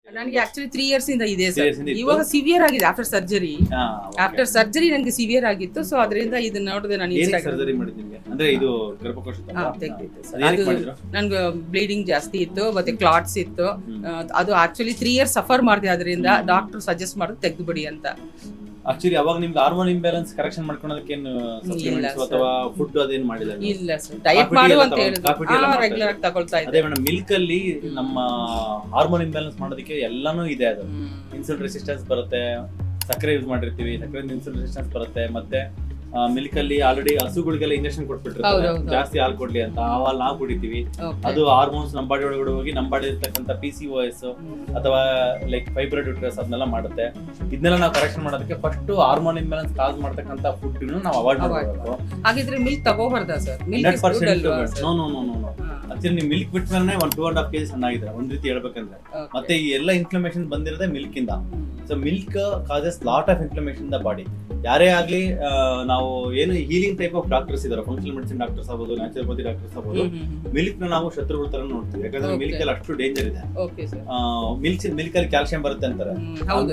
ನನಗೆ actually 3 years ಇಂದ ಇದೆ 3 ಸರ್. years ಇಂದ ಇತ್ತು. ಇವಾಗ ಸಿವಿಯರ್ ಆಗಿದೆ ಆಫ್ಟರ್ ಸರ್ಜರಿ. ಹಾ, ಆಫ್ಟರ್ ಸರ್ಜರಿ ನನಗೆ ಸಿವಿಯರ್ ಆಗಿತ್ತು. ಸೊ ಅದರಿಂದ ಇದನ್ನ ನೋಡಿದೆ ನಾನು ಏನಕ್ಕೆ ಇನ್ಸ್ಟಾಗ್ರಾಮ್ ಸರ್ಜರಿ ಮಾಡಿದ್ ನಿಮ್ಗೆ? ಅಂದ್ರೆ ಇದು ಗರ್ಭಕೋಶ ತೆಗ್ದಿತ್ತು ಸರ್. ಏನಕ್ಕೆ ಅದು ಮಾಡಿದ್ರು? ನನ್ಗೆ ಬ್ಲೀಡಿಂಗ್ ಜಾಸ್ತಿ ಇತ್ತು ಮತ್ತೆ ಕ್ಲಾಟ್ಸ್ ಇತ್ತು. ಅದು ಆಕ್ಚುಲಿ 3 ಇಯರ್ಸ್ ಸಫರ್ ಮಾಡಿದೆ. ಅದರಿಂದ ಡಾಕ್ಟರ್ ಸಜೆಸ್ಟ್ ಮಾಡಿದ್ರು ತೆಗ್ದು ಬಿಡಿ ಅಂತ. ಆಕ್ಚುಲಿ ಅವಾಗ ನಿಮ್ಗೆ ಹಾರ್ಮೋನ್ ಇಂಬ್ಯಾಲೆನ್ಸ್ ಕರೆಕ್ಷನ್ ಮಾಡ್ಕೊಳ್ಳೋದಕ್ಕೆ ಏನು ಸಪ್ಲಿಮೆಂಟ್ಸ್ sir. ಅಥವಾ ಫುಡ್ ಅದೇನ್ ಮಾಡಿಲ್ಲ? ಇಲ್ಲ ಸರ್, ಡಯಟ್ ಕಾಫಿ ಮಾಡು ಟೀ ಅಂತ ಎಲ್ಲ ಹೇಳಿದ್ರು. ಕಾಫಿ ಟೀ ಎಲ್ಲ ಮಾಡ್ತಾ ರೆಗ್ಯುಲರ್ ಆಗಿ ತಗೊಳ್ತಾ ಅದೇ ಇದ್ದೆ. ಮೇಡಮ್, ಮಿಲ್ಕ್ ಅಲ್ಲಿ ನಮ್ಮ ಹಾರ್ಮೋನ್ ಇಂಬ್ಯಾಲೆನ್ಸ್ ಮಾಡೋದಕ್ಕೆ ಎಲ್ಲಾನು ಇದೆ. ಅದು ಇನ್ಸುಲಿನ್ ರೆಸಿಸ್ಟೆನ್ಸ್ ಬರುತ್ತೆ, ಸಕ್ಕರೆ ಯೂಸ್ ಮಾಡಿರ್ತೀವಿ, ಸಕ್ಕರೆ ಇನ್ಸುಲಿನ್ ರೆಸಿಸ್ಟೆನ್ಸ್ ಬರುತ್ತೆ. ಮತ್ತೆ ಮಿಲ್ಕ್ ಅಲ್ಲಿ ಆಲ್ರೆಡಿ ಹಸುಗಳಿಗೆಲ್ಲ ಇಂಜೆಕ್ಷನ್ ಕೊಟ್ಬಿಟ್ಟಿರ್ತಾರೆ ಹೌದು. ಜಾಸ್ತಿ ಹಾಲು ಕೊಡ್ಲಿ ಅಂತ. ಆ ಹಾಲು ನಾವು ಕುಡಿತೀವಿ. ಅದು ಹಾರ್ಮೋನ್ಸ್ ನಮ್ಮ ಬಾಡಿ ಒಳಗಡೆ ಹೋಗಿ ನಮ್ಮ ಬಾಡಿ ಇರ್ತಕ್ಕಂಥ PCOS ಅಥವಾ ಲೈಕ್ ಫೈಬ್ರಾಯ್ಡ್ ಯೂಟ್ರಸ್ ಅದನ್ನೆಲ್ಲ ಮಾಡುತ್ತೆ. ಇದನ್ನೆಲ್ಲ ನಾವು ಕರೆಕ್ಷನ್ ಮಾಡೋದಕ್ಕೆ ಫಸ್ಟ್ ಹಾರ್ಮೋನ್ ಇಂಬ್ಯಾಲೆನ್ಸ್ ಕಾಸ್ ಮಾಡ್ತಕ್ಕಂಥ ಫುಡ್ ನಾವು ಅವಾಯ್ಡ್ ಮಾಡಬೇಕು. ಹಾಗಿದ್ರೆ ಮಿಲ್ಕ್ ತಗೋಬಾರ್ದಾ ಸರ್? 100% ನೋ. ಆಕ್ಚುಲಿ ನೀವು ಮಿಲ್ಕ್ ಬಿಟ್ಮೇಲೆ 1-2.5 kg ಸಣ್ಣ ಆಗಿದ್ರೆ ಒಂದ್ ರೀತಿ ಹೇಳ್ಬೇಕಂದ್ರೆ. ಮತ್ತೆ ಈ ಎಲ್ಲ ಇನ್ಫ್ಲಮೇಷನ್ ಬಂದಿರೋದೇ ಮಿಲ್ಕ್ ಇಂದ. So milk causes lot of inflammation the body. ಯಾರೇ ಆಗ್ಲಿ ನಾವು ಏನು ಹೀಲಿಂಗ್ ಟೈಪ್ ಆಫ್ ಡಾಕ್ಟರ್ಸ್ ಇದಾರೆ, ಫಂಕ್ಷನಲ್ ಮೆಡಿಸಿನ್ ಡಾಕ್ಟರ್ಸ್ ಆಗ್ಬೋದು, ನ್ಯಾಚುರೋಪತಿ ಡಾಕ್ಟರ್ಸ್ ಆಗ್ಬೋದು, ಮಿಲ್ಕ್ ನ ನಾವು ಶತ್ರುಗಳ ತರ ನೋಡ್ತೀವಿ. ಯಾಕಂದ್ರೆ ಮಿಲ್ಕ್ ಅಲ್ಲಿ ಅಷ್ಟು ಡೇಂಜರ್ ಇದೆ. ಮಿಲ್ಕ್ ಅಲ್ಲಿ ಕ್ಯಾಲ್ಸಿಯಂ ಬರುತ್ತೆ ಅಂತಾರೆ.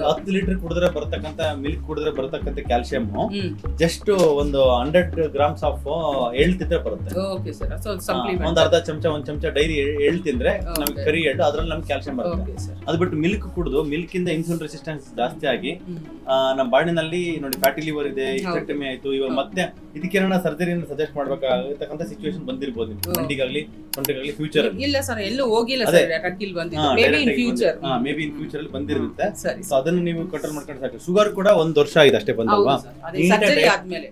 10 ಲೀಟರ್ ಕುಡಿದ್ರೆ ಬರ್ತಕ್ಕಂಥ ಮಿಲ್ಕ್ ಕುಡಿದ್ರೆ ಬರ್ತಕ್ಕಂಥ ಕ್ಯಾಲ್ಸಿಯಂ ಜಸ್ಟ್ ಒಂದು 100 ಗ್ರಾಮ್ಸ್ ಆಫ್ ಎಳ್ ತಿಂದ್ರೆ ಬರುತ್ತೆ. ಒಂದ್ ಅರ್ಧ ಚಮಚ, ಒಂದ್ ಚಮಚ ಡೈರಿ ಎಳ್ ತಿಂದ್ರೆ ನಮ್ಗೆ ಕರಿ ಎಳ್ಳು, ಅದ್ರಲ್ಲಿ ನಮ್ಗೆ ಕ್ಯಾಲ್ಸಿಯಂ ಬರುತ್ತೆ. ಅದು ಬಿಟ್ಟು ಮಿಲ್ಕ್ ಕುಡಿದು ಮಿಲ್ಕ್ ಇಂದ ಇನ್ಸುಲಿನ್ ರೆಸಿಸ್ಟೆನ್ಸ್ ಜಾಸ್ತಿ ಆಗಿ ನಮ್ಮ ಬಾಡಿನಲ್ಲಿ ನೋಡಿ ಫ್ಯಾಟಿ ಲಿವರ್ ಇದೆ, ಹಿಸ್ಟೆಕ್ಟಮಿ ಆಯ್ತು. ಇವಾಗ ಮತ್ತೆ ಇದಕ್ಕೇನ ಸರ್ಜರಿನ ಸಜೆಸ್ಟ್ ಮಾಡ್ಬೇಕಾಗಿರ್ತಕ್ಕಂಥ ಸಿಚುವೇಶನ್ ಬಂದಿರ್ಬೋದು ನಿಮ್ಗೆ, ಮಂಡಿಗಾಗ್ಲಿ ಸೊಂಟಗಾಗ್ಲಿ ಫ್ಯೂಚರ್ ಅಲ್ಲಿ. ಇಲ್ಲ ಸರ್, ಎಲ್ಲೂ ಹೋಗಿಲ್ಲ ಸರ್. ಮೇಬಿ ಇನ್ ಫ್ಯೂಚರ್ ಅಲ್ಲಿ ಬಂದಿರುತ್ತೆ. ಸೊ ಅದನ್ನ ನೀವು ಕಂಟ್ರೋಲ್ ಮಾಡ್ಕೊಂಡು ಸಾಕು. ಶುಗರ್ ಕೂಡ 1 ವರ್ಷ ಆಗಿದೆ ಅಷ್ಟೇ ಬಂದಲ್ವಾ? ಸರ್ಜರಿ ಆದ್ಮೇಲೆ